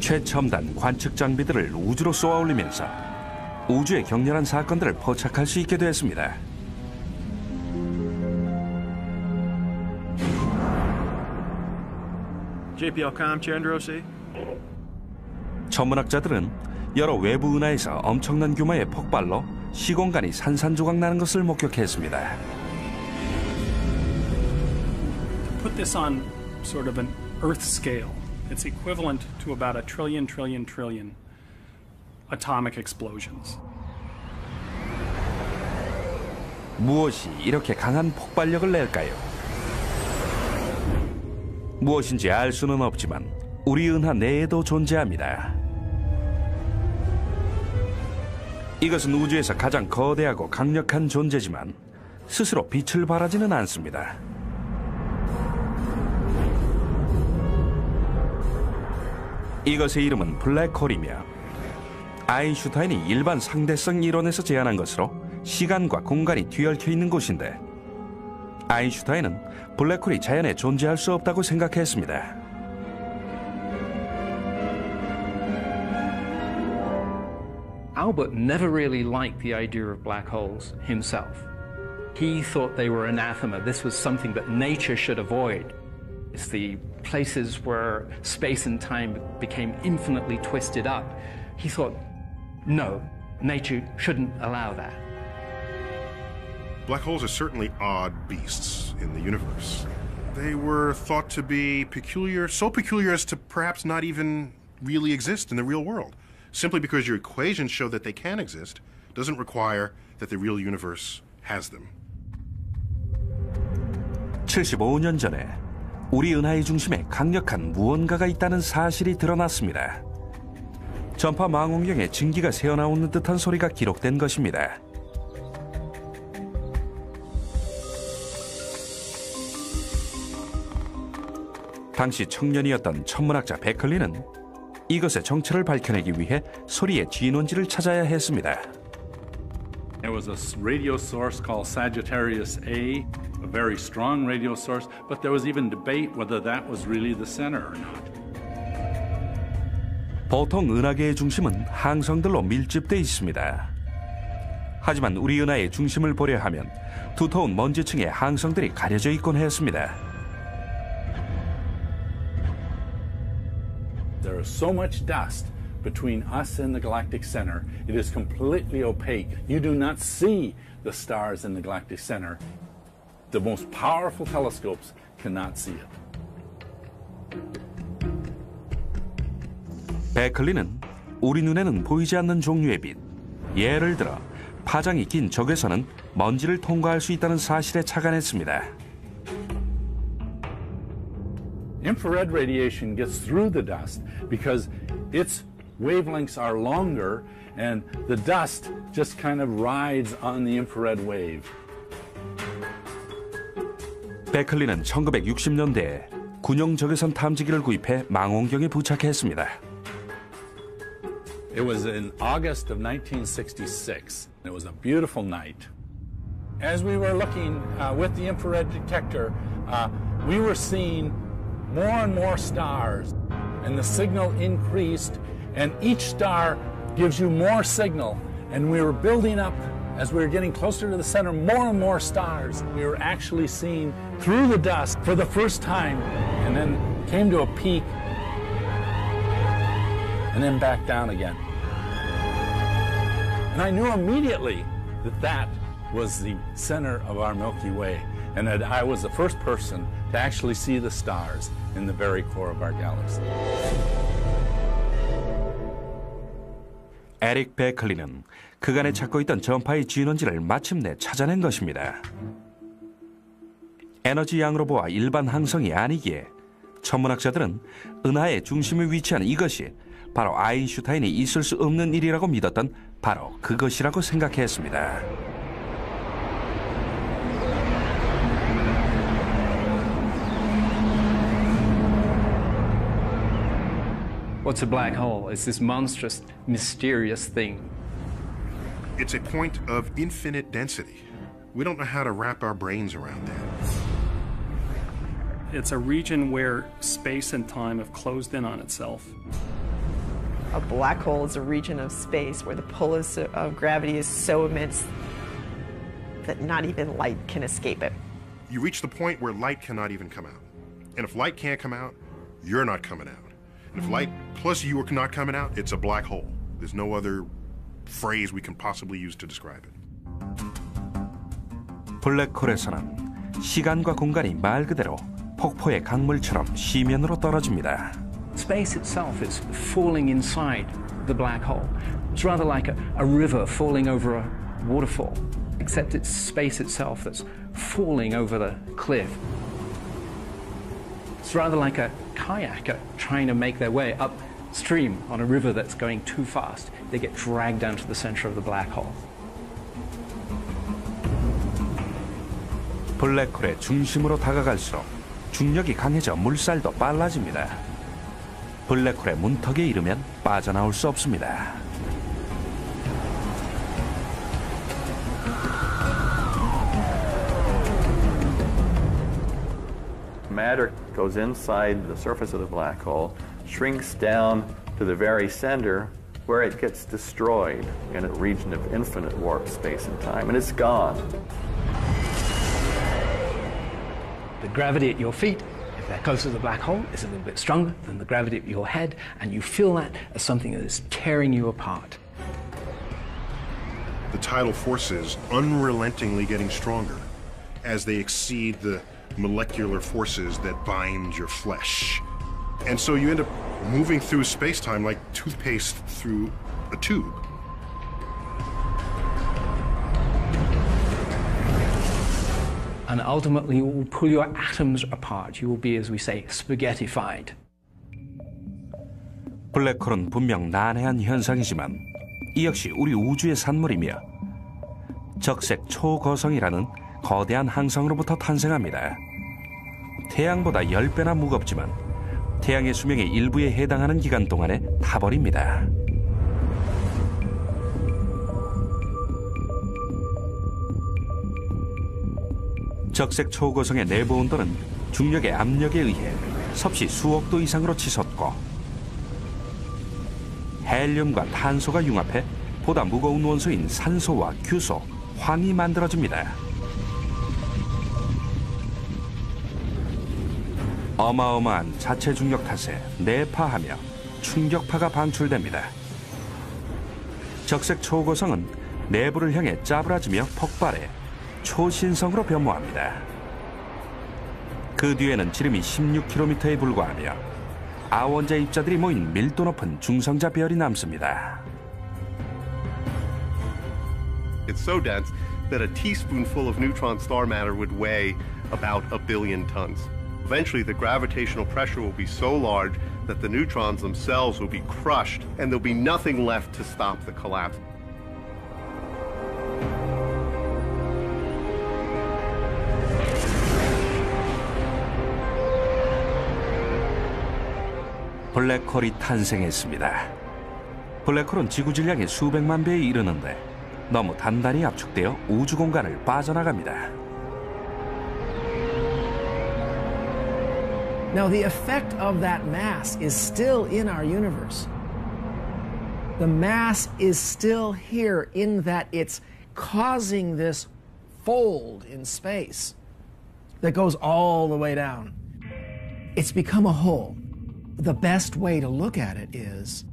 최첨단 관측 장비들을 우주로 쏘아올리면서 우주의 격렬한 사건들을 포착할 수 있게 됐습니다. JPL-COM, Chandra-OC. 천문학자들은 여러 외부 은하에서 엄청난 규모의 폭발로 시공간이 산산조각 나는 것을 목격했습니다. To put this on sort of an Earth scale, it's equivalent to about a trillion atomic explosions. 무엇이 이렇게 강한 폭발력을 낼까요? 무엇인지 알 수는 없지만 우리 은하 내에도 존재합니다. 이것은 우주에서 가장 거대하고 강력한 존재지만 스스로 빛을 발하지는 않습니다. 이것의 이름은 블랙홀이며 아인슈타인이 일반 상대성 이론에서 제안한 것으로 시간과 공간이 뒤얽혀 있는 곳인데, 아인슈타인은 블랙홀이 자연에 존재할 수 없다고 생각했습니다. Albert never really liked the idea of black holes himself. He thought they were anathema. This was something that nature should avoid. It's the places where space and time became infinitely twisted up. He thought, no, nature shouldn't allow that. Black holes are certainly odd beasts in the universe. They were thought to be peculiar, so peculiar as to perhaps not even really exist in the real world. Simply because your equations show that they can exist doesn't require that the real universe has them. 75년 전에 우리 은하의 중심에 강력한 무언가가 있다는 사실이 드러났습니다. 전파 망원경에 증기가 새어나오는 듯한 소리가 기록된 것입니다. 당시 청년이었던 천문학자 베클리는 이것의 정체를 밝혀내기 위해 소리의 진원지를 찾아야 했습니다. There was a radio source called Sagittarius A, a very strong radio source, but there was even debate whether that was really the center or not. 보통 은하계의 중심은 항성들로 밀집돼 있습니다. 하지만 우리 은하의 중심을 보려 하면 두터운 먼지층에 항성들이 가려져 있곤 했습니다. There is so much dust between us and the galactic center, it is completely opaque. You do not see the stars in the galactic center. The most powerful telescopes cannot see it. 베클리는 우리 눈에는 보이지 않는 종류의 빛, 예를 들어 파장이 긴 적외선은 먼지를 통과할 수 있다는 사실에 착안했습니다. Infrared radiation gets through the dust because its wavelengths are longer and the dust just kind of rides on the infrared wave. 베클리는 1960년대에 군용 적외선 탐지기를 구입해 망원경에 부착했습니다. It was in August of 1966. It was a beautiful night. As we were looking with the infrared detector, we were seeing more and more stars, and the signal increased, and each star gives you more signal, and we were building up as we were getting closer to the center, more and more stars. We were actually seeing through the dust for the first time, and then came to a peak, and then back down again. And I knew immediately that that was the center of our Milky Way, and that I was the first person to actually see the stars in the very core of our galaxy. 에릭 베클리는 그간에 찾고 있던 전파의 진원지를 마침내 찾아낸 것입니다. 에너지 양으로 보아 일반 항성이 아니기에 천문학자들은 은하의 중심에 위치한 이것이 바로 아인슈타인이 있을 수 없는 일이라고 믿었던 바로 그것이라고 생각했습니다. What's a black hole? It's this monstrous, mysterious thing. It's a point of infinite density. We don't know how to wrap our brains around that. It's a region where space and time have closed in on itself. A black hole is a region of space where the pull of gravity is so immense that not even light can escape it. You reach the point where light cannot even come out. And if light can't come out, you're not coming out. And if light plus you are not coming out, it's a black hole. There's no other phrase we can possibly use to describe it. 블랙홀에서는 시간과 공간이 말 그대로 폭포의 강물처럼 시면으로 떨어집니다. Space itself is falling inside the black hole. It's rather like a river falling over a waterfall, except it's space itself that's falling over the cliff. It's rather like a kayaker trying to make their way upstream on a river that's going too fast. They get dragged down to the center of the black hole. 블랙홀의 중심으로 다가갈수록 중력이 강해져 물살도 빨라집니다. 블랙홀의 문턱에 이르면 빠져나올 수 없습니다. Matter goes inside the surface of the black hole, shrinks down to the very center where it gets destroyed in a region of infinite warp space and time, and it's gone. The gravity at your feet, if they're closer to the black hole, is a little bit stronger than the gravity at your head, and you feel that as something that is tearing you apart. The tidal forces unrelentingly getting stronger as they exceed the molecular forces that bind your flesh. And so you end up moving through space-time like toothpaste through a tube. And ultimately, it will pull your atoms apart. You will be, as we say, spaghettified. 블랙홀은 분명 난해한 현상이지만 이 역시 우리 우주의 산물이며 적색 초거성이라는 거대한 항성으로부터 탄생합니다. 태양보다 10배나 무겁지만 태양의 수명의 일부에 해당하는 기간 동안에 타버립니다. 적색 초고성의 내부 온도는 중력의 압력에 의해 섭씨 수억 도 이상으로 치솟고 헬륨과 탄소가 융합해 보다 무거운 원소인 산소와 규소, 황이 만들어집니다. 어마어마한 자체 중력 탓에 내파하며 충격파가 방출됩니다. 적색 초고성은 내부를 향해 짜부라지며 폭발해 초신성으로 변모합니다. 그 뒤에는 지름이 16km에 불과하며 아원자 입자들이 모인 밀도 높은 중성자 별이 남습니다. It's so dense that a teaspoonful of neutron star matter would weigh about 1 billion tons. Eventually, the gravitational pressure will be so large that the neutrons themselves will be crushed and there'll be nothing left to stop the collapse. 블랙홀이 탄생했습니다. 블랙홀은 지구 질량의 수백만 배에 이르는데 너무 단단히 압축되어 우주 공간을 빠져나갑니다. Now, the effect of that mass is still in our universe. The mass is still here in that it's causing this fold in space that goes all the way down. It's become a hole. The best way to look at it is,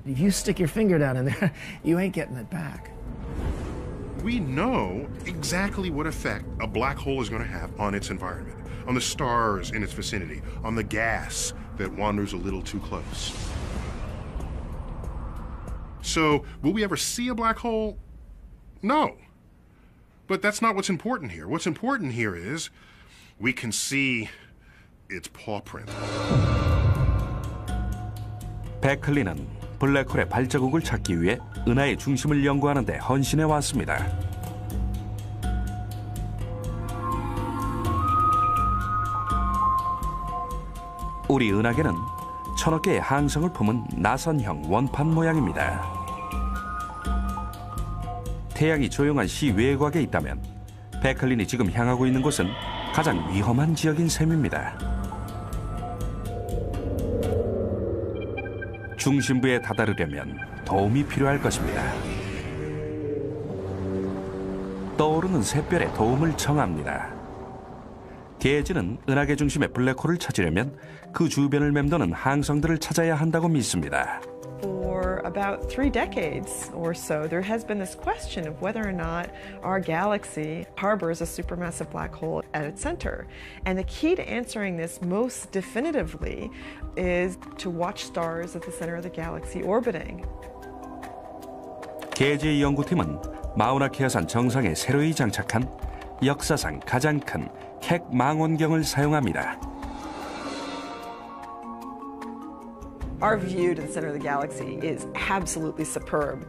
if you stick your finger down in there, you ain't getting it back. We know exactly what effect a black hole is going to have on its environment, on the stars in its vicinity, on the gas that wanders a little too close. So, will we ever see a black hole? No. But that's not what's important here. What's important here is we can see its paw print. 베클리는 블랙홀의 발자국을 찾기 위해 은하의 중심을 연구하는 데 헌신해 왔습니다. 우리 은하계는 1000억 개의 항성을 품은 나선형 원판 모양입니다. 태양이 조용한 시외곽에 있다면 베클린이 지금 향하고 있는 곳은 가장 위험한 지역인 셈입니다. 중심부에 다다르려면 도움이 필요할 것입니다. 떠오르는 샛별에 도움을 청합니다. 게즈는 은하계 중심의 블랙홀을 찾으려면 그 주변을 맴도는 항성들을 찾아야 한다고 믿습니다. For about 3 decades or so, there has been this question of whether or not our galaxy harbors a supermassive black hole at its center. And the key to answering this most definitively is to watch stars at the center of the galaxy orbiting. 게즈의 연구팀은 마우나케아산 정상에 새로이 장착한 역사상 가장 큰 켑 망원경을 사용합니다. Our view to the center of the galaxy is absolutely superb.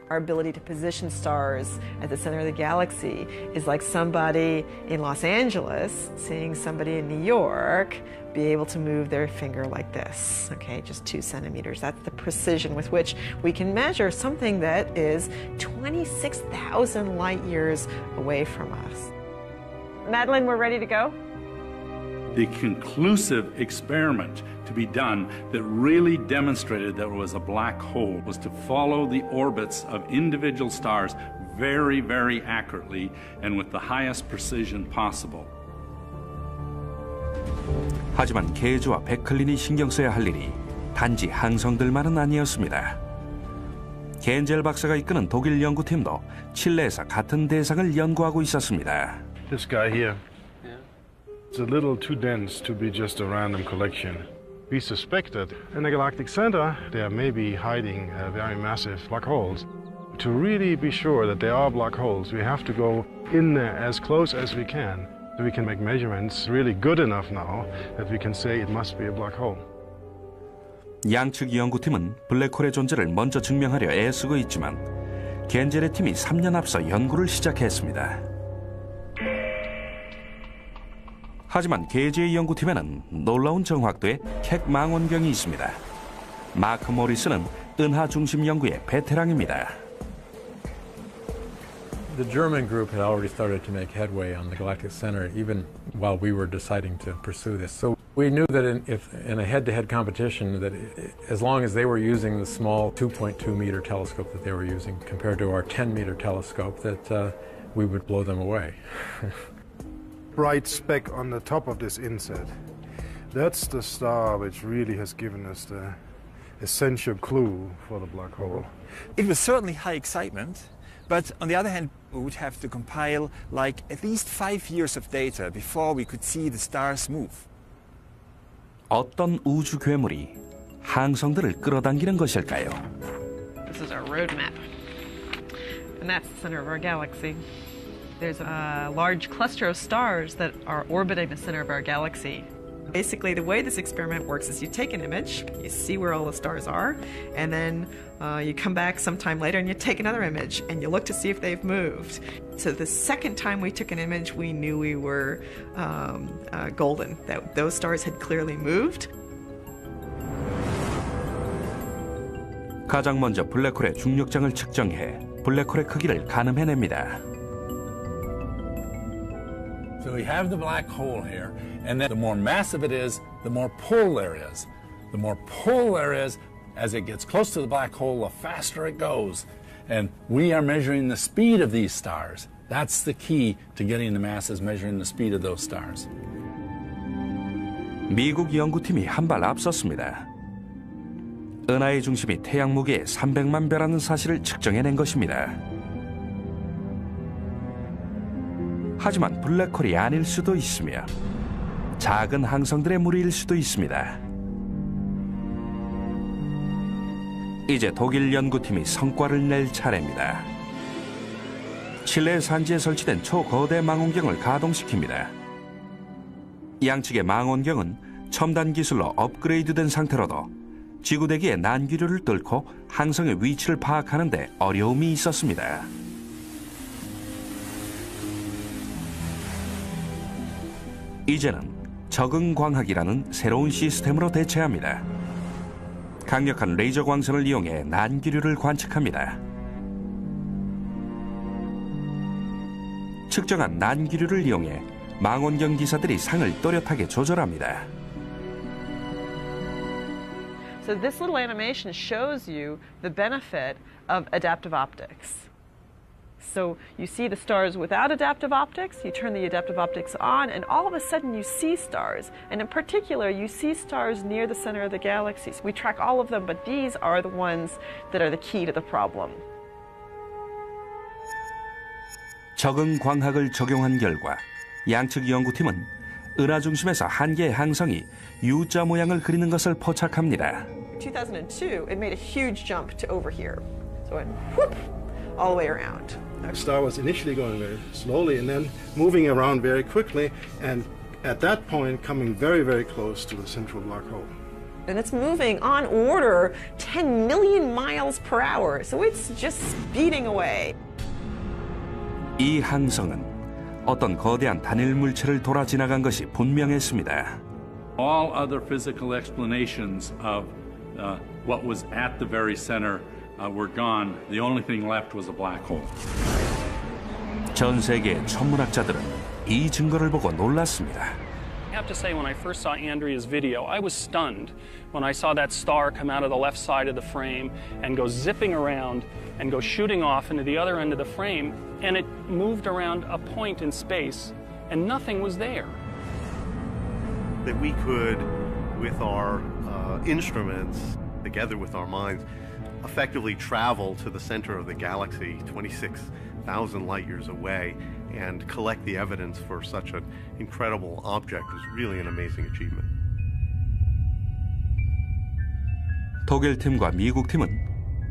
Our ability to position stars at the center of the galaxy is like somebody in Los Angeles seeing somebody in New York be able to move their finger like this, okay, just 2 centimeters. That's the precision with which we can measure something that is 26,000 light years away from us. Madeline, we're ready to go? The conclusive experiment to be done that really demonstrated there was a black hole was to follow the orbits of individual stars very, very accurately and with the highest precision possible. 하지만 게즈와 베클린이 신경 써야 할 일이 단지 항성들만은 아니었습니다. 겐젤 박사가 이끄는 독일 연구팀도 칠레에서 같은 대상을 연구하고 있었습니다. This guy here. It's a little too dense to be just a random collection. We suspect that in the galactic center there may be hiding very massive black holes. To really be sure that they are black holes, we have to go in there as close as we can, so we can make measurements really good enough now that we can say it must be a black hole. 양측 연구팀은 블랙홀의 존재를 먼저 증명하려 애쓰고 있지만 겐젤의 팀이 3년 앞서 연구를 시작했습니다. 하지만 게즈의 연구팀에는 놀라운 정확도의 켑 망원경이 있습니다. 마크 모리스는 은하 중심 연구의 베테랑입니다. The German group had already started to make headway on the galactic center even while we were deciding to pursue this. So we knew that in a head-to-head competition that as long as they were using the small 2.2 meter telescope that they were using compared to our 10 meter telescope that we would blow them away. Bright speck on the top of this inset. That's the star which really has given us the essential clue for the black hole. It was certainly high excitement, but on the other hand, we would have to compile like at least 5 years of data before we could see the stars move. 어떤 우주 괴물이 항성들을 끌어당기는 것일까요? This is our roadmap, and that's the center of our galaxy. There's a large cluster of stars that are orbiting the center of our galaxy. Basically, the way this experiment works is you take an image, you see where all the stars are, and then you come back sometime later and you take another image and you look to see if they've moved. So the second time we took an image, we knew we were golden, that those stars had clearly moved. 가장 먼저 블랙홀의 중력장을 측정해 블랙홀의 크기를 가늠해냅니다. So we have the black hole here, and then the more massive it is, the more pull there is. The more pull there is, as it gets close to the black hole, the faster it goes. And we are measuring the speed of these stars. That's the key to getting the masses, measuring the speed of those stars. 미국 연구팀이 한 발 앞섰습니다. 은하의 중심이 태양 무게의 300만 배라는 사실을 측정해낸 것입니다. 하지만 블랙홀이 아닐 수도 있으며 작은 항성들의 무리일 수도 있습니다. 이제 독일 연구팀이 성과를 낼 차례입니다. 칠레 산지에 설치된 초거대 망원경을 가동시킵니다. 양측의 망원경은 첨단 기술로 업그레이드된 상태로도 지구대기의 난기류를 뚫고 항성의 위치를 파악하는 데 어려움이 있었습니다. 이제는 적응광학이라는 새로운 시스템으로 대체합니다. 강력한 레이저 광선을 이용해 난기류를 관측합니다. 측정한 난기류를 이용해 망원경 기사들이 상을 또렷하게 조절합니다. So this little animation shows you the benefit of adaptive optics. So you see the stars without adaptive optics, you turn the adaptive optics on, and all of a sudden you see stars. And in particular, you see stars near the center of the galaxy. So we track all of them, but these are the ones that are the key to the problem. 적응 광학을 적용한 결과 양측 연구팀은 은하 중심에서 한 개의 항성이 U자 모양을 그리는 것을 포착합니다. 2002, it made a huge jump to over here. So it went whoop, all the way around. The star was initially going very slowly and then moving around very quickly, and at that point coming very, very close to the central black hole. And it's moving on order 10 million miles per hour, so it's just speeding away. 이 항성은 어떤 거대한 단일 물체를 돌아 지나간 것이 분명했습니다. All other physical explanations of what was at the very center were gone. The only thing left was a black hole. 전 세계의 천문학자들은 이 증거를 보고 놀랐습니다. I have to say, when I first saw Andrea's video, I was stunned when I saw that star come out of the left side of the frame and go zipping around and go shooting off into the other end of the frame, and it moved around a point in space, and nothing was there. That we could, with our instruments, together with our minds, effectively travel to the center of the galaxy, 26,000 light years away, and collect the evidence for such an incredible object is really an amazing achievement. 독일 팀과 미국 팀은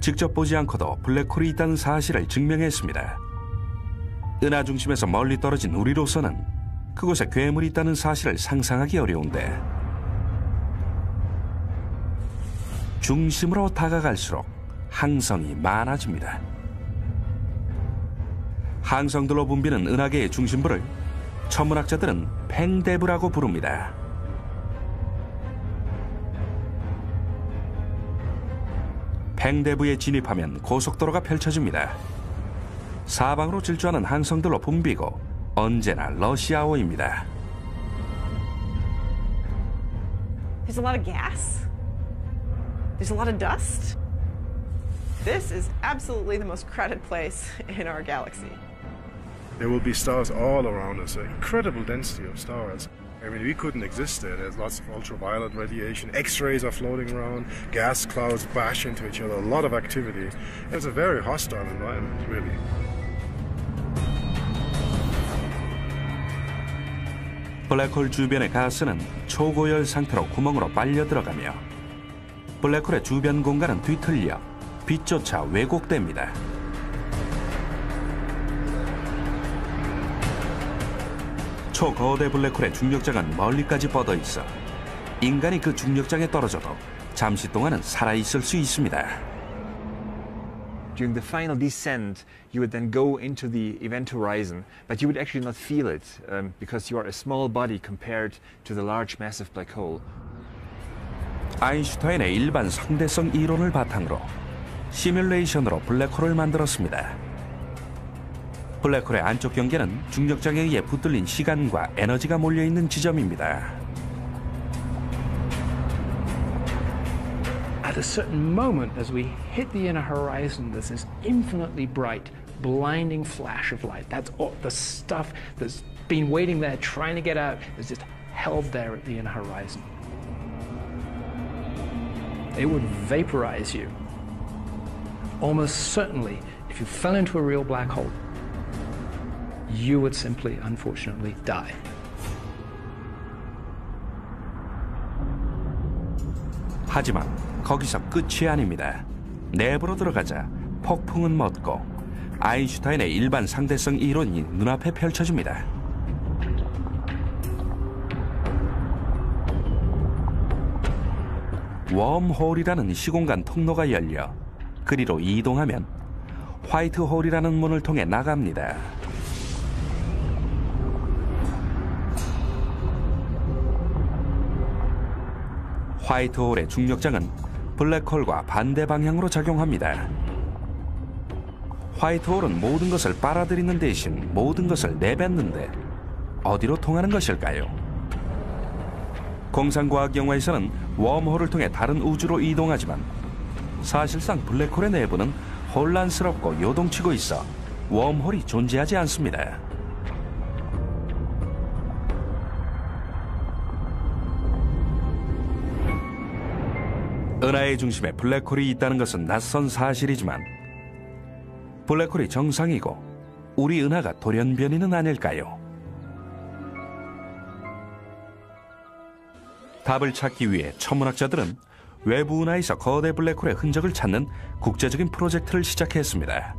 직접 보지 않고도 블랙홀이 있다는 사실을 증명했습니다. 은하 중심에서 멀리 떨어진 우리로서는 그곳에 괴물이 있다는 사실을 상상하기 어려운데 중심으로 다가갈수록 항성이 많아집니다. 항성들로 붐비는 은하계의 중심부를 천문학자들은 팽대부라고 부릅니다. 팽대부에 진입하면 고속도로가 펼쳐집니다. 사방으로 질주하는 항성들로 붐비고 언제나 러시아어입니다. There's a lot of gas. There's a lot of dust. This is absolutely the most crowded place in our galaxy. There will be stars all around us, an incredible density of stars. I mean, we couldn't exist there. There's lots of ultraviolet radiation, X-rays are floating around, gas clouds bash into each other, a lot of activity. It's a very hostile environment, really. 블랙홀 주변의 가스는 초고열 상태로 구멍으로 빨려 들어가며 블랙홀의 주변 공간은 뒤틀려 빛조차 왜곡됩니다. 초거대 블랙홀의 중력장은 멀리까지 뻗어 있어 인간이 그 중력장에 떨어져도 잠시 동안은 살아있을 수 있습니다. During the final descent, you would then go into the event horizon, but you would actually not feel it because you are a small body compared to the large massive black hole. 아인슈타인의 일반 상대성 이론을 바탕으로 시뮬레이션으로 블랙홀을 만들었습니다. 블랙홀의 안쪽 경계는 중력장에 의해 붙들린 시간과 에너지가 몰려있는 지점입니다. At a certain moment, as we hit the inner horizon, there's this infinitely bright, blinding flash of light. That's all the stuff that's been waiting there, trying to get out, is just held there at the inner horizon. It would vaporize you. Almost certainly, if you fell into a real black hole, you would simply, unfortunately, die. 하지만 거기서 끝이 아닙니다. 내부로 들어가자 폭풍은 멎고 아인슈타인의 일반 상대성 이론이 눈앞에 펼쳐집니다. 웜홀이라는 시공간 통로가 열려 그리로 이동하면 화이트홀이라는 문을 통해 나갑니다. 화이트홀의 중력장은 블랙홀과 반대 방향으로 작용합니다. 화이트홀은 모든 것을 빨아들이는 대신 모든 것을 내뱉는데 어디로 통하는 것일까요? 공상과학 영화에서는 웜홀을 통해 다른 우주로 이동하지만 사실상 블랙홀의 내부는 혼란스럽고 요동치고 있어 웜홀이 존재하지 않습니다. 은하의 중심에 블랙홀이 있다는 것은 낯선 사실이지만 블랙홀이 정상이고 우리 은하가 돌연변이는 아닐까요? 답을 찾기 위해 천문학자들은 외부 은하에서 거대 블랙홀의 흔적을 찾는 국제적인 프로젝트를 시작했습니다.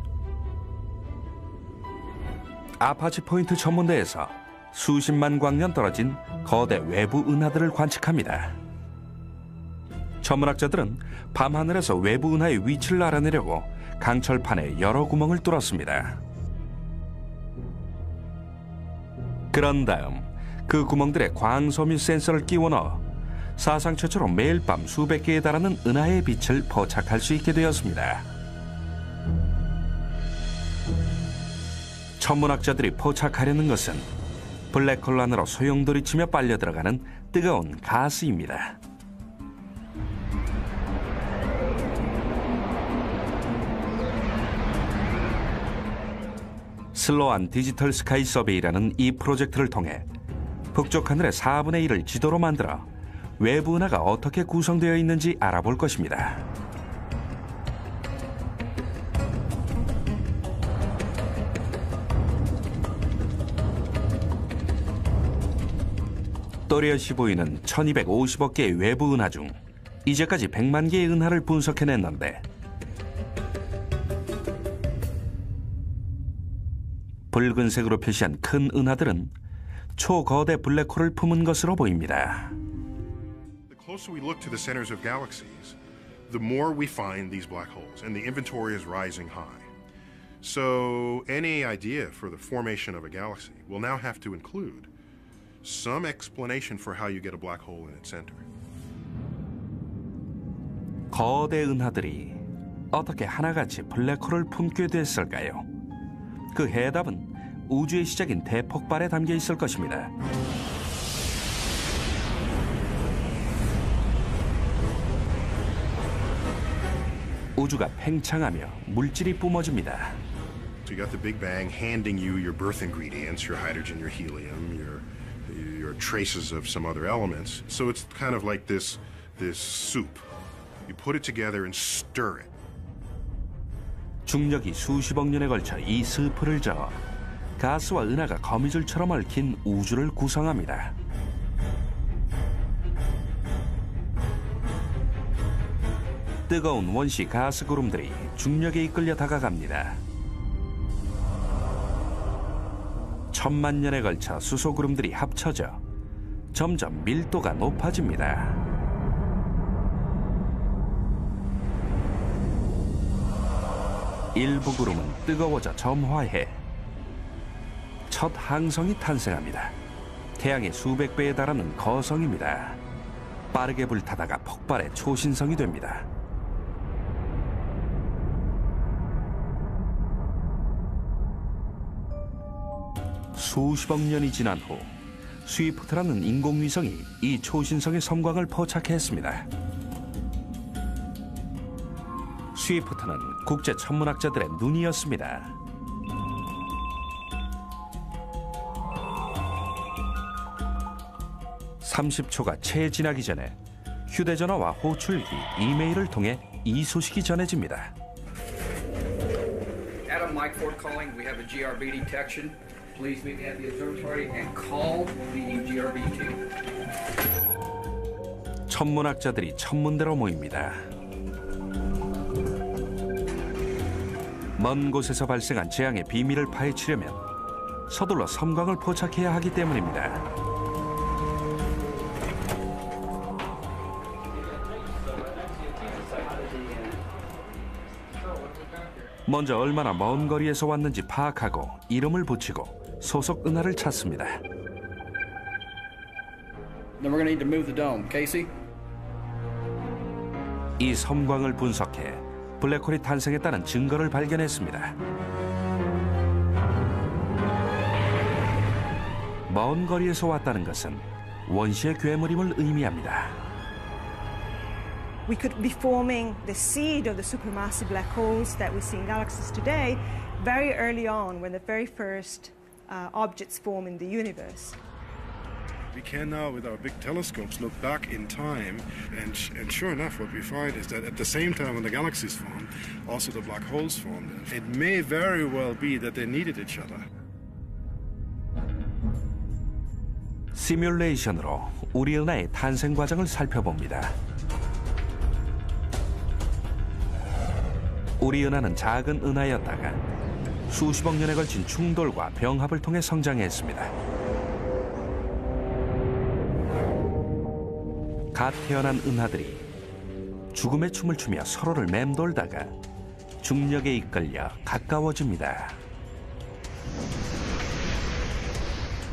아파치 포인트 천문대에서 수십만 광년 떨어진 거대 외부 은하들을 관측합니다. 천문학자들은 밤하늘에서 외부 은하의 위치를 알아내려고 강철판에 여러 구멍을 뚫었습니다. 그런 다음 그 구멍들에 광섬유 센서를 끼워 넣어 사상 최초로 매일 밤 수백 개에 달하는 은하의 빛을 포착할 수 있게 되었습니다. 천문학자들이 포착하려는 것은 블랙홀 안으로 소용돌이치며 빨려 들어가는 뜨거운 가스입니다. 슬로안 디지털 스카이 서베이라는 이 프로젝트를 통해 북쪽 하늘의 4분의 1을 지도로 만들어 외부 은하가 어떻게 구성되어 있는지 알아볼 것입니다. 또렷이 보이는 1250억 개의 외부 은하 중 이제까지 100만 개의 은하를 분석해냈는데 붉은색으로 표시한 큰 은하들은 초거대 블랙홀을 품은 것으로 보입니다. The closer we look to the centers of galaxies, the more we find these black holes, and the inventory is rising high. So any idea for the formation of a galaxy will now have to include some explanation for how you get a black hole in its center. 거대 은하들이 어떻게 하나같이 블랙홀을 품게 됐을까요? 그 해답은 우주의 시작인 대폭발에 담겨 있을 것입니다. 우주가 팽창하며 물질이 뿜어집니다. So you got the Big Bang handing you your birth ingredients, your hydrogen, your helium, your traces of some other elements. So it's kind of like this soup. You put it together and stir it. 중력이 수십억 년에 걸쳐 이 스프를 저어 가스와 은하가 거미줄처럼 얽힌 우주를 구성합니다. 뜨거운 원시 가스 구름들이 중력에 이끌려 다가갑니다. 천만 년에 걸쳐 수소 구름들이 합쳐져 점점 밀도가 높아집니다. 일부 구름은 뜨거워져 점화해 첫 항성이 탄생합니다. 태양의 수백 배에 달하는 거성입니다. 빠르게 불타다가 폭발해 초신성이 됩니다. 수십억 년이 지난 후 스위프트라는 인공위성이 이 초신성의 섬광을 포착했습니다. 스위프트는 국제 천문학자들의 눈이었습니다. (30초가) 채 지나기 전에 휴대전화와 호출기, 이메일을 통해 이 소식이 전해집니다. Adam Mike Ford calling. We have a GRB detection. Please meet me at the observatory and call the GRB team. 천문학자들이 천문대로 모입니다. 먼 곳에서 발생한 재앙의 비밀을 파헤치려면 서둘러 섬광을 포착해야 하기 때문입니다. 먼저 얼마나 먼 거리에서 왔는지 파악하고 이름을 붙이고 소속 은하를 찾습니다. Then we're going to need to move the dome. Casey? 이 섬광을 분석해 블랙홀이 탄생했다는 증거를 발견했습니다. 먼 거리에서 왔다는 것은 원시의 괴물임을 의미합니다. We could be forming the seed of the supermassive black holes that we see in galaxies today very early on, when the very first objects form in the universe. We can now, with our big telescopes, look back in time, and sure enough, what we find is that at the same time when the galaxies formed, also the black holes formed. It may very well be that they needed each other. 시뮬레이션으로 우리 은하의 탄생 과정을 살펴봅니다. 우리 은하는 작은 은하였다가 수십억 년에 걸친 충돌과 병합을 통해 성장했습니다. 갓 태어난 은하들이 죽음의 춤을 추며 서로를 맴돌다가 중력에 이끌려 가까워집니다.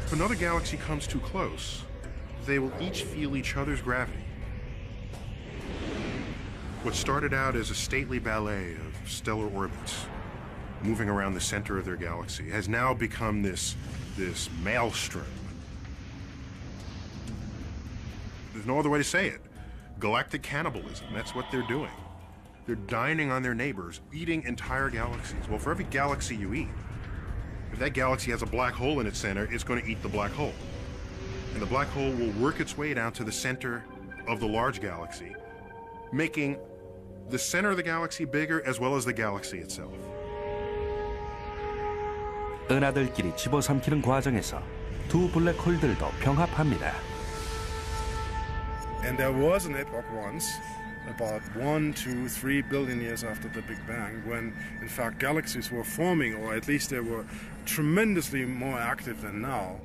If another galaxy comes too close, they will each feel each other's gravity. What started out as a stately ballet of stellar orbits moving around the center of their galaxy has now become this maelstrom. There's no other way to say it. Galactic cannibalism, that's what they're doing. They're dining on their neighbors, eating entire galaxies. Well, for every galaxy you eat, if that galaxy has a black hole in its center, it's going to eat the black hole. And the black hole will work its way down to the center of the large galaxy, making the center of the galaxy bigger as well as the galaxy itself. 은하들끼리 집어삼키는 과정에서 두 블랙홀들도 병합합니다. And there was an epoch once, about 1, 2, 3 billion years after the Big Bang, when in fact galaxies were forming, or at least they were tremendously more active than now.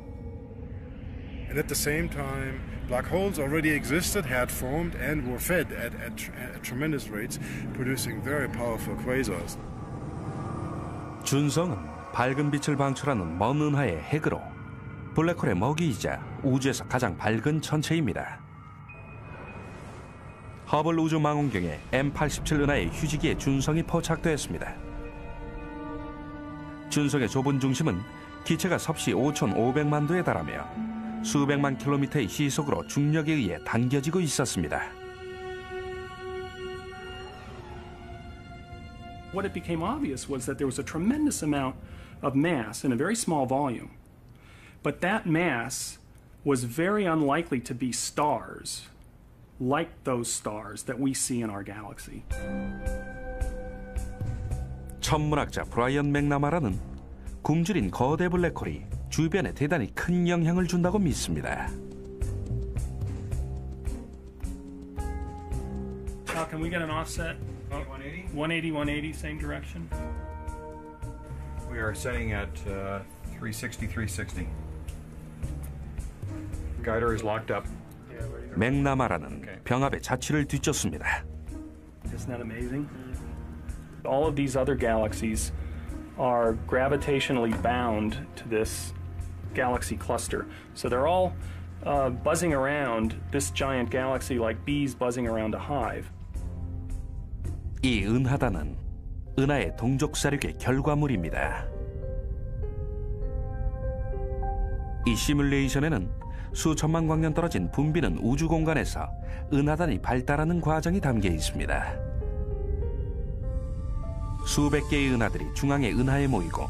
And at the same time, black holes already existed, had formed, and were fed at tremendous rates, producing very powerful quasars. 준성은 밝은 빛을 방출하는 먼 은하의 핵으로 블랙홀의 먹이이자 우주에서 가장 밝은 천체입니다. 허블 우주망원경에 M87 은하의 휴지기에 준성이 포착되었습니다. 준성의 좁은 중심은 기체가 섭씨 5,500만 도에 달하며 수백만 킬로미터의 시속으로 중력에 의해 당겨지고 있었습니다. What it became obvious was that there was a tremendous amount of mass in a very small volume. But that mass was very unlikely to be stars, like those stars that we see in our galaxy. 천문학자 브라이언 맥나마라는 굶주린 거대 블랙홀이 주변에 대단히 큰 영향을 준다고 믿습니다. Can we get an offset? 180? 180, 180, same direction. We are setting at 360, 360. Guider is locked up. 맥나마라는 병합의 자취를 뒤쫓습니다. Isn't that amazing? All of these other galaxies are gravitationally bound to this galaxy cluster. So they're all buzzing around this giant galaxy like bees buzzing around a hive. 이 은하단은 은하의 동족사륙의 결과물입니다. 이 시뮬레이션에는 수천만 광년 떨어진 붐비는 우주 공간에서 은하단이 발달하는 과정이 담겨 있습니다. 수백 개의 은하들이 중앙의 은하에 모이고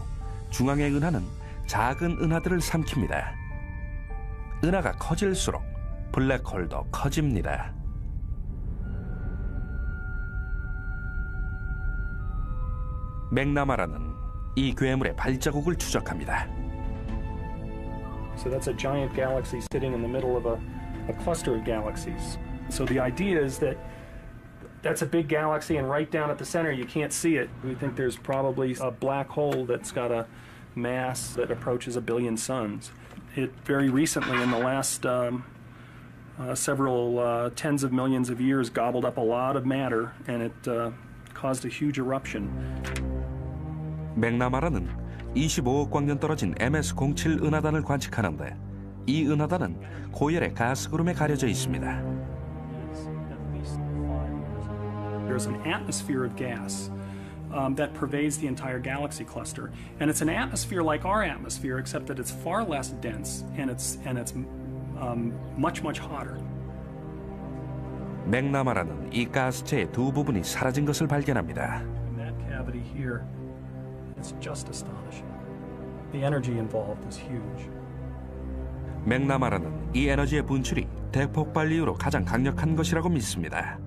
중앙의 은하는 작은 은하들을 삼킵니다. 은하가 커질수록 블랙홀도 커집니다. 맥나마라는 이 괴물의 발자국을 추적합니다. So that's a giant galaxy sitting in the middle of a cluster of galaxies. So the idea is that that's a big galaxy, and right down at the center you can't see it. We think there's probably a black hole that's got a mass that approaches 1 billion suns. It very recently, in the last several tens of millions of years, gobbled up a lot of matter, and it caused a huge eruption. 맥나마라는 25억 광년 떨어진 MS-07 은하단을 관측하는데 이 은하단은 고열의 가스 구름에 가려져 있습니다. There's an atmosphere of gas that pervades the entire galaxy cluster, and it's an atmosphere like our atmosphere, except that it's far less dense and it's much hotter. 맥나마라는 이 가스체의 두 부분이 사라진 것을 발견합니다. And that cavity here is just astonishing. The energy involved is huge. 맥나마라는 이 에너지의 분출이 대폭발 이후로 가장 강력한 것이라고 믿습니다.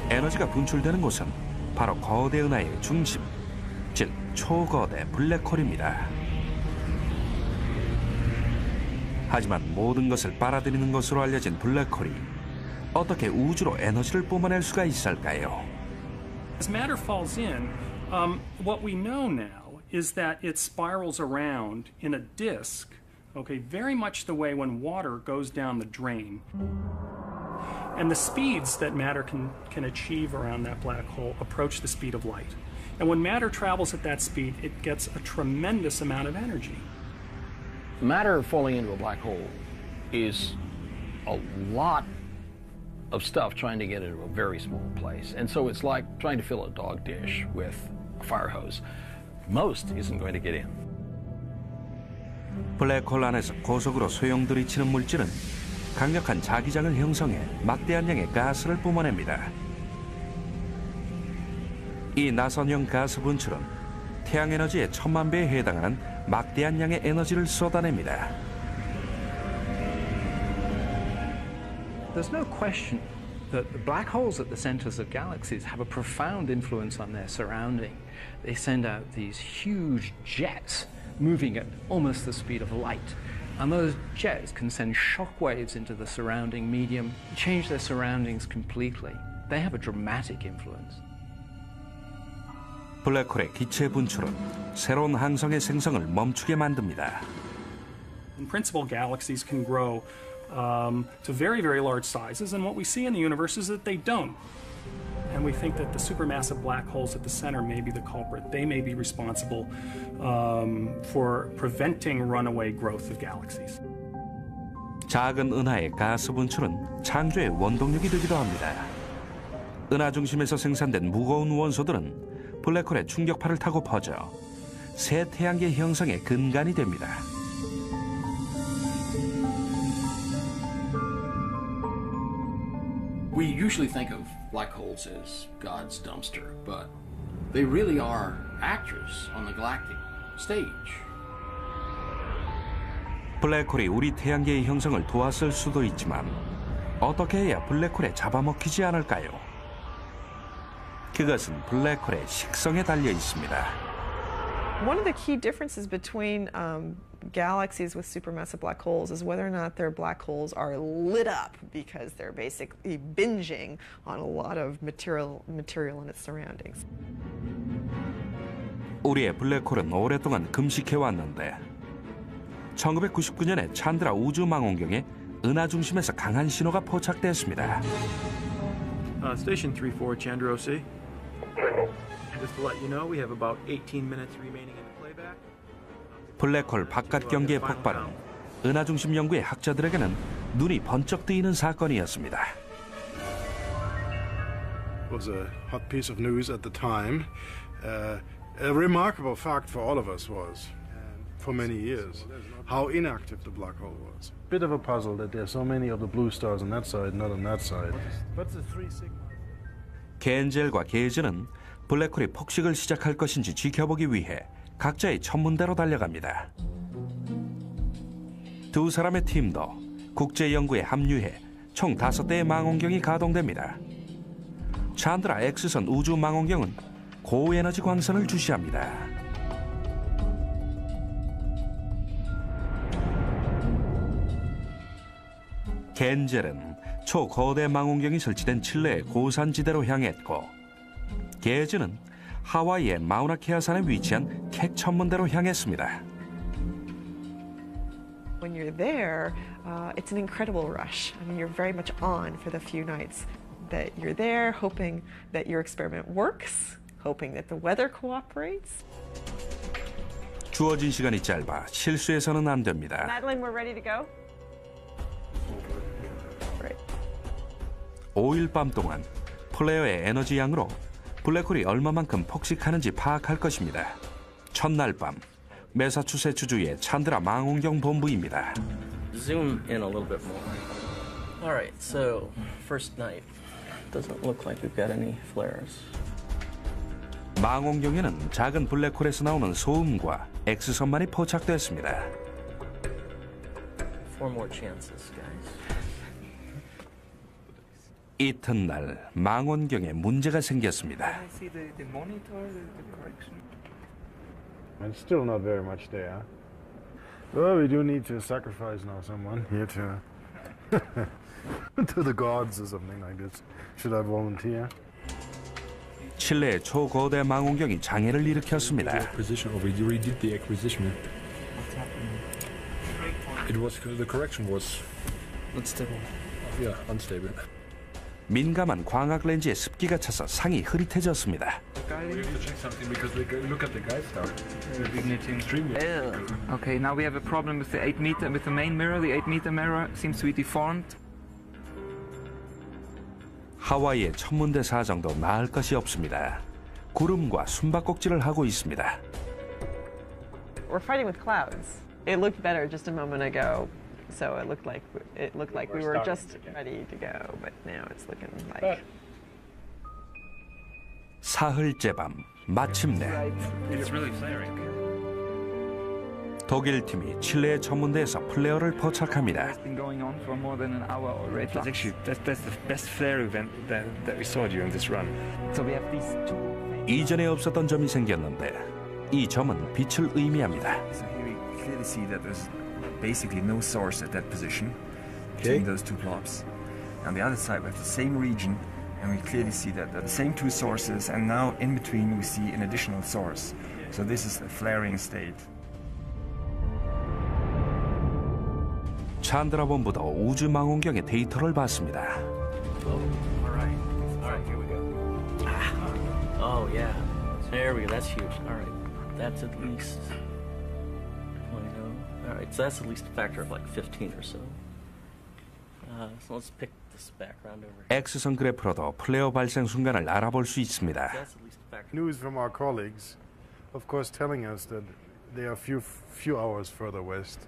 에너지가 분출되는 곳은 바로 거대 은하의 중심, 즉 초거대 블랙홀입니다. 하지만 모든 것을 빨아들이는 것으로 알려진 블랙홀이 어떻게 우주로 에너지를 뿜어낼 수가 있을까요? As matter falls in, what we know now is that it spirals around in a disk, okay, very much the way when water goes down the drain. And the speeds that matter can achieve around that black hole approach the speed of light. And when matter travels at that speed, it gets a tremendous amount of energy. Matter falling into a black hole is a lot of stuff trying to get into a very small place. And so it's like trying to fill a dog dish with a fire hose. Most isn't going to get in. 블랙홀 안에서 고속으로 소용돌이치는 물질은 강력한 자기장을 형성해 막대한 양의 가스를 뿜어냅니다. 이 나선형 가스 분출은 태양 에너지의 1000만 배에 해당하는 막대한 양의 에너지를 쏟아냅니다. There's no question that the black holes at the centers of galaxies have a profound influence on their surrounding. They send out these huge jets moving at almost the speed of light. And those jets can send shock waves into the surrounding medium, change their surroundings completely. They have a dramatic influence. 블랙홀의 기체 분출은 새로운 항성의 생성을 멈추게 만듭니다. In principle, galaxies can grow to very large sizes, and what we see in the universe is that they don't. And we think that the supermassive black holes at the center may be the culprit. They may be responsible for preventing runaway growth of galaxies. 작은 은하의 가스 분출은 창조의 원동력이 되기도 합니다. 은하 중심에서 생산된 무거운 원소들은 블랙홀의 충격파를 타고 퍼져 새 태양계 형성의 근간이 됩니다. We usually think of black holes as God's dumpster, but they really are actors on the galactic stage. 블랙홀이 우리 태양계의 형성을 도왔을 수도 있지만 어떻게 해야 블랙홀에 잡아먹히지 않을까요? 그것은 블랙홀의 식성에 달려 있습니다. One of the key differences between galaxies with supermassive black holes is whether or not their black holes are lit up because they're basically binging on a lot of material in its surroundings. 우리의 블랙홀은 오랫동안 금식해왔는데 1999년에 찬드라 우주망원경에 은하 중심에서 강한 신호가 포착됐습니다. Station 34, Chandra OC. Just to let you know, we have about 18 minutes remaining in the playback. 블랙홀 바깥 경계의 폭발은 은하 중심 연구의 학자들에게는 눈이 번쩍 뜨이는 사건이었습니다. It was a hot piece of news at the time. A remarkable fact for all of us was, for many years, how inactive the black hole was. Bit of a puzzle that there's so many of the blue stars on that side, not on that side. What's the 3 sigma? 겐젤과 게이즈는 블랙홀이 폭식을 시작할 것인지 지켜보기 위해 각자의 천문대로 달려갑니다. 두 사람의 팀도 국제 연구에 합류해 총 5대의 망원경이 가동됩니다. 찬드라 X선 우주 망원경은 고에너지 광선을 주시합니다. 겐젤은 초거대 망원경이 설치된 칠레의 고산지대로 향했고 게즈는 하와이의 마우나케아 산에 위치한 캑 천문대로 향했습니다. When you're there, it's an incredible rush. I mean, you're very much on for the few nights that you're there, hoping that your experiment works, hoping that the weather cooperates. 주어진 시간이 짧아 실수해서는 안 됩니다. Madeline, we're ready to go. 5일 밤 동안 플레어의 에너지 양으로 블랙홀이 얼마만큼 폭식하는지 파악할 것입니다. 첫날 밤 매사추세츠주의 찬드라 망원경 본부입니다. Zoom in a little bit more. All right, so first night. Doesn't look like we've got any flares. 망원경에는 작은 블랙홀에서 나오는 소음과 X선만이 포착됐습니다. 4 more chances, guys. 이튿날 망원경에 문제가 생겼습니다. And still not very much there. Well, we do need to sacrifice now someone here to the gods or something like this. Should I volunteer? 칠레의 초거대 망원경이 장애를 일으켰습니다. The correction was unstable. Yeah, unstable. 민감한 광학 렌즈에 습기가 차서 상이 흐릿해졌습니다. We have to check something because look at the guide star. Extremely. Okay, now we have a problem with the 8 meter, with the main mirror. The 8 meter mirror seems to be deformed. 하와이의 천문대 사정도 나을 것이 없습니다. 구름과 숨바꼭질을 하고 있습니다. We're fighting with clouds. It looked better just a moment ago, so it looked like we were just ready to go, but now it's looking like. 사흘째 밤 마침내 It's really flaring. 독일 팀이 칠레의 천문대에서 플레어를 포착합니다. It's been going on for more than an hour already. That's actually that's the best flare event that we saw during this run. So we have these two. 이전에 없었던 점이 생겼는데 이 점은 빛을 의미합니다. So here we clearly see that there's basically no source at that position between those two blobs. On the other side, we have the same region, and we clearly see that they're the same two sources, and now in between we see an additional source. So this is a flaring state. 찬드라 본부도 우주 망원경의 데이터를 봤습니다. All right, here we go. Oh yeah, there we go. That's huge. All right, that's at least. All right, so that's at least a factor of like 15 or so. So let's pick this background over here. X선 그래프로도 플레어 발생 순간을 알아볼 수 있습니다. That's at least a factor. News from our colleagues, of course, telling us that they are few hours further west.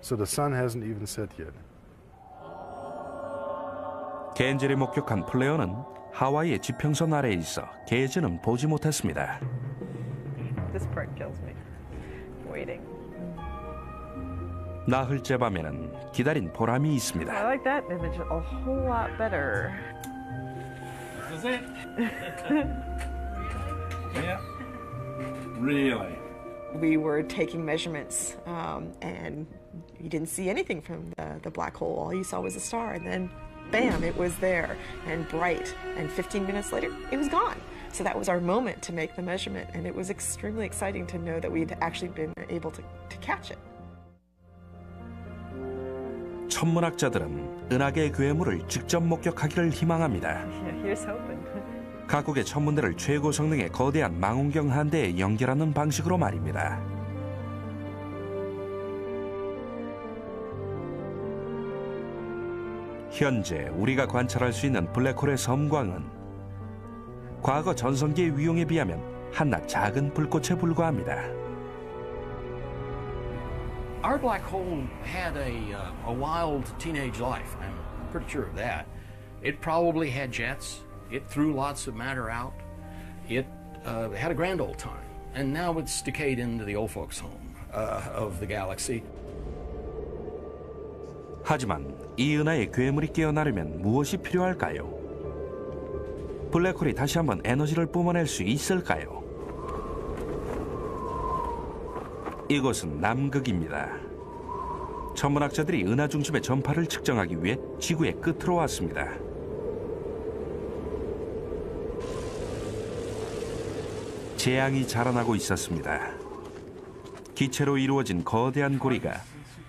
So the sun hasn't even set yet. 겐젤이 목격한 플레어는 하와이의 지평선 아래에 있어 게이지는 보지 못했습니다. This part kills me. Waiting. 나흘째 밤에는 기다린 보람이 있습니다. I like that image a whole lot better. Is it? Yeah. Really? We were taking measurements, and you didn't see anything from the black hole. All you saw was a star, and then, bam, it was there and bright. And 15 minutes later, it was gone. So that was our moment to make the measurement, and it was extremely exciting to know that we'd actually been able to catch it. 천문학자들은 은하계 괴물을 직접 목격하기를 희망합니다. Yeah, here's hoping. 각국의 천문대를 최고 성능의 거대한 망원경 한 대에 연결하는 방식으로 말입니다. 현재 우리가 관찰할 수 있는 블랙홀의 섬광은 과거 전성기의 위용에 비하면 한낱 작은 불꽃에 불과합니다. Our black hole had a wild teenage life. I'm pretty sure of that. It probably had jets. It threw lots of matter out. It had a grand old time. And now it's decayed into the old folks' home of the galaxy. 하지만 이 은하의 괴물이 깨어나려면 무엇이 필요할까요? 블랙홀이 다시 한번 에너지를 뿜어낼 수 있을까요? 이곳은 남극입니다. 천문학자들이 은하 중심의 전파를 측정하기 위해 지구의 끝으로 왔습니다. 재앙이 자라나고 있었습니다. 기체로 이루어진 거대한 고리가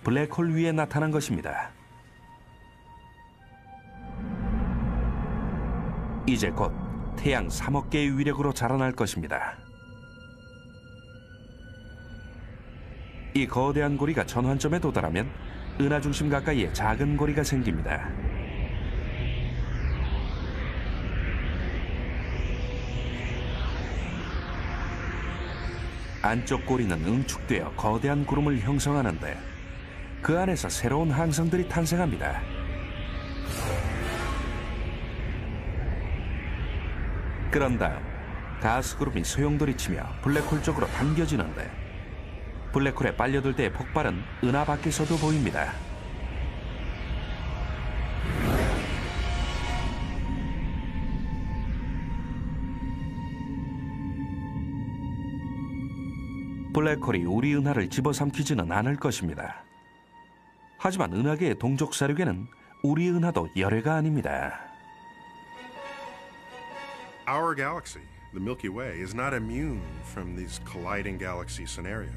블랙홀 위에 나타난 것입니다. 이제 곧 태양 3억 개의 위력으로 자라날 것입니다. 이 거대한 고리가 전환점에 도달하면 은하 중심 가까이에 작은 고리가 생깁니다. 안쪽 고리는 응축되어 거대한 구름을 형성하는데 그 안에서 새로운 항성들이 탄생합니다. 그런 다음 가스구름이 소용돌이치며 블랙홀 쪽으로 당겨지는데 블랙홀에 빨려들 때의 폭발은 은하 밖에서도 보입니다. 블랙홀이 우리 은하를 집어삼키지는 않을 것입니다. 하지만 은하계의 동족 사륙에는 우리 은하도 열애가 아닙니다. Our galaxy, the Milky Way, is not immune from these colliding galaxy scenarios.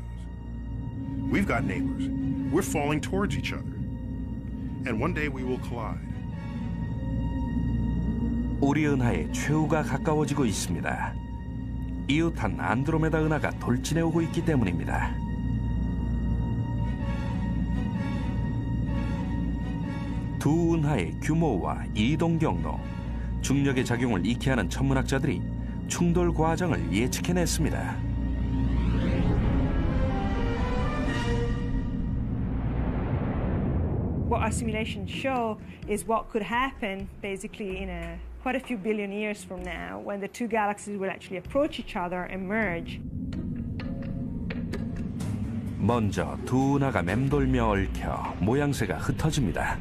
We've got neighbors. We're falling towards each other. And one day we will collide. 우리 은하의 최후가 가까워지고 있습니다. 이웃한 안드로메다 은하가 돌진해 오고 있기 때문입니다. 두 은하의 규모와 이동 경로, 중력의 작용을 익히 하는 천문학자들이 충돌 과정을 예측해냈습니다. What our simulations show is what could happen basically in quite a few billion years from now when the two galaxies will actually approach each other and merge. 먼저 두 은하가 맴돌며 얽혀 모양새가 흩어집니다.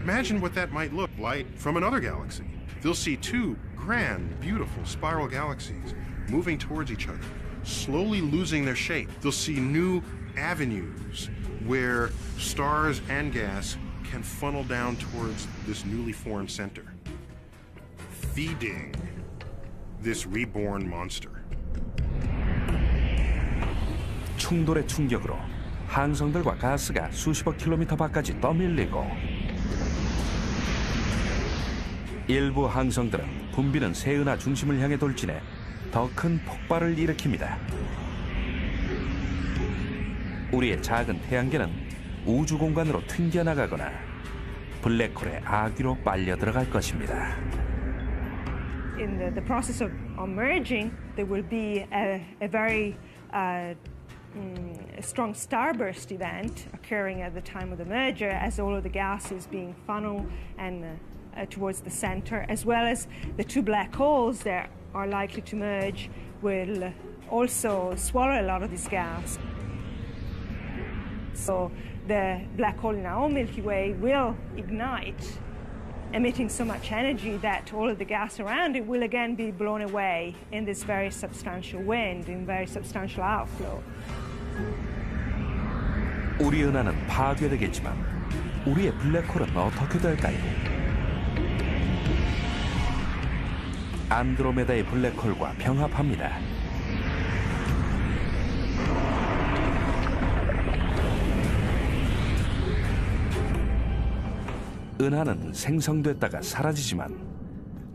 Imagine what that might look like from another galaxy. They'll see two grand, beautiful spiral galaxies moving towards each other, slowly losing their shape. They'll see new avenues where stars and gas can funnel down towards this newly formed center, feeding this reborn monster. 충돌의 충격으로 항성들과 가스가 수십억 킬로미터 밖까지 떠밀리고 일부 항성들은 붐비는 새 은하 중심을 향해 돌진해 더 큰 폭발을 일으킵니다. 우리의 작은 태양계는 우주 공간으로 튕겨나가거나 블랙홀의 아귀로 빨려 들어갈 것입니다. In the process of merging, there will be a very strong starburst event occurring at the time of the merger as all of the gas is being funneled and towards the center, as well as the two black holes that are likely to merge will also swallow a lot of this gas. So the black hole in our Milky Way will ignite, emitting so much energy that all of the gas around it will again be blown away in this very substantial wind, in very substantial outflow. 우리 은하는 파괴되겠지만 우리의 블랙홀은 어떻게 될까요? 안드로메다의 블랙홀과 병합합니다. 은하는 생성됐다가 사라지지만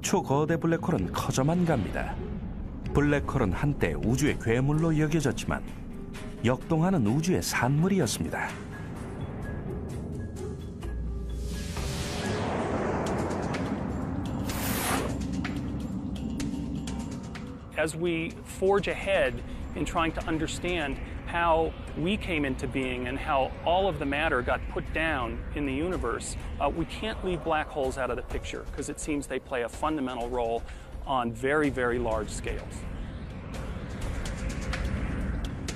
초거대 블랙홀은 커져만 갑니다. 블랙홀은 한때 우주의 괴물로 여겨졌지만 역동하는 우주의 산물이었습니다. As we forge ahead in trying to understand how we came into being and how all of the matter got put down in the universe, we can't leave black holes out of the picture because it seems they play a fundamental role on very, very large scales.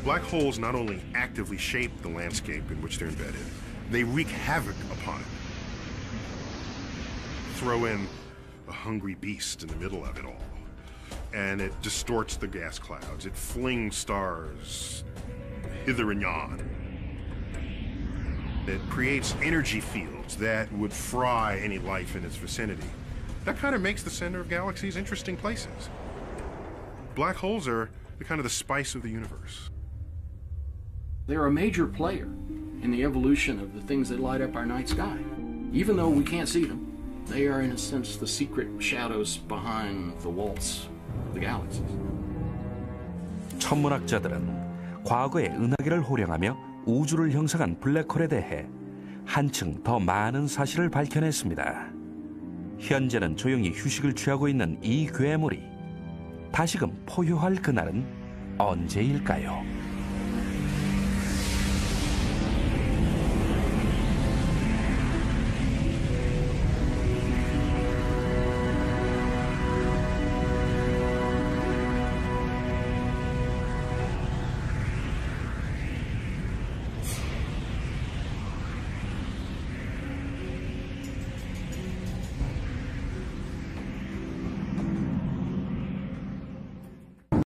Black holes not only actively shape the landscape in which they're embedded, they wreak havoc upon it. Throw in a hungry beast in the middle of it all, and it distorts the gas clouds. It flings stars hither and yon. It creates energy fields that would fry any life in its vicinity. That kind of makes the center of galaxies interesting places. Black holes are kind of the spice of the universe. They're a major player in the evolution of the things that light up our night sky. Even though we can't see them, they are in a sense the secret shadows behind the walls of the galaxies. 천문학자들은 과거의 은하계를 호령하며 우주를 형성한 블랙홀에 대해 한층 더 많은 사실을 밝혀냈습니다. 현재는 조용히 휴식을 취하고 있는 이 괴물이 다시금 포효할 그날은 언제일까요?